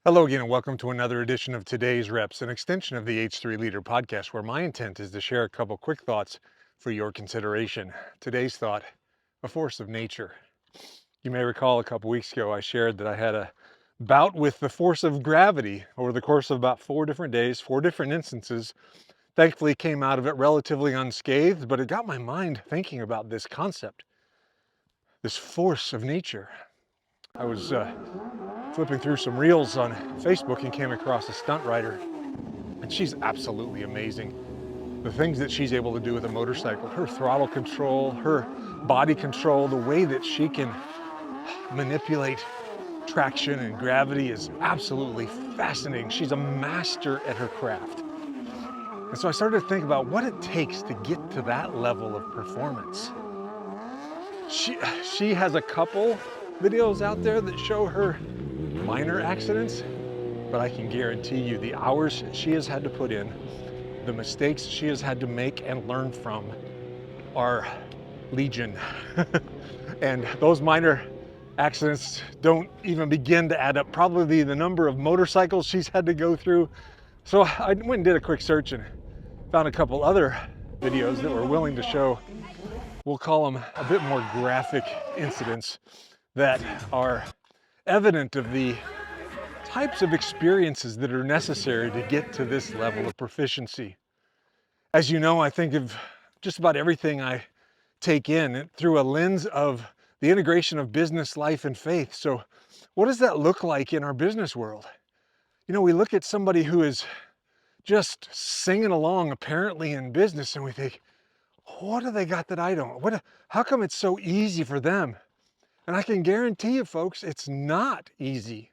Hello again, and welcome to another edition of Today's Reps, an extension of the H3 Leader podcast, where my intent is to share a couple quick thoughts for your consideration. Today's thought, a force of nature. You may recall a couple weeks ago I shared that I had a bout with the force of gravity over the course of about 4 different days, 4 different instances. Thankfully came out of it relatively unscathed, but it got my mind thinking about this concept, this force of nature. I was flipping through some reels on Facebook and came across a stunt rider, and she's absolutely amazing. The things that she's able to do with a motorcycle, her throttle control, her body control, the way that she can manipulate traction and gravity is absolutely fascinating. She's a master at her craft. And so I started to think about what it takes to get to that level of performance. She has a couple videos out there that show her minor accidents, but I can guarantee you the hours she has had to put in, the mistakes she has had to make and learn from are legion. And those minor accidents don't even begin to add up. Probably the number of motorcycles she's had to go through. So I went and did a quick search and found a couple other videos that were willing to show, we'll call them a bit more graphic incidents that are evident of the types of experiences that are necessary to get to this level of proficiency. As you know, I think of just about everything I take in through a lens of the integration of business, life, and faith. So what does that look like in our business world? You know, we look at somebody who is just singing along apparently in business and we think, what do they got that I don't? How come it's so easy for them? And I can guarantee you folks, it's not easy.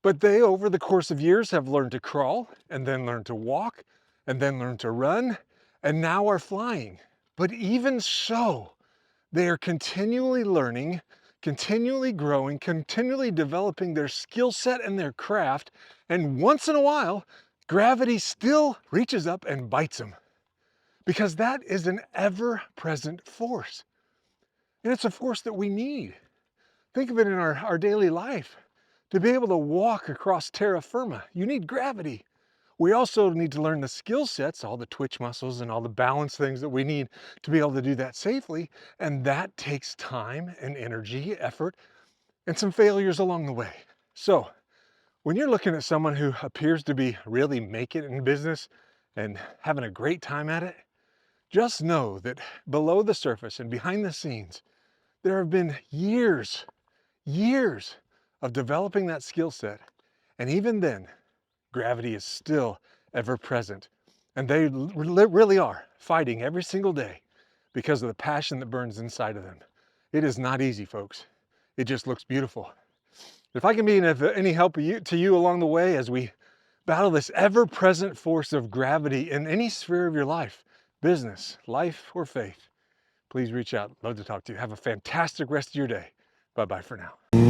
But they, over the course of years, have learned to crawl and then learned to walk and then learned to run and now are flying. But even so, they are continually learning, continually growing, continually developing their skill set and their craft. And once in a while, gravity still reaches up and bites them because that is an ever-present force. And it's a force that we need. Think of it in our daily life. To be able to walk across terra firma, you need gravity. We also need to learn the skill sets, all the twitch muscles and all the balance things that we need to be able to do that safely. And that takes time and energy, effort, and some failures along the way. So when you're looking at someone who appears to be really making it in business and having a great time at it, just know that below the surface and behind the scenes, there have been years of developing that skill set. And even then, gravity is still ever present. And they really are fighting every single day because of the passion that burns inside of them. It is not easy, folks. It just looks beautiful. If I can be of any help to you along the way as we battle this ever-present force of gravity in any sphere of your life, business, life, or faith, please reach out. Love to talk to you. Have a fantastic rest of your day. Bye-bye for now.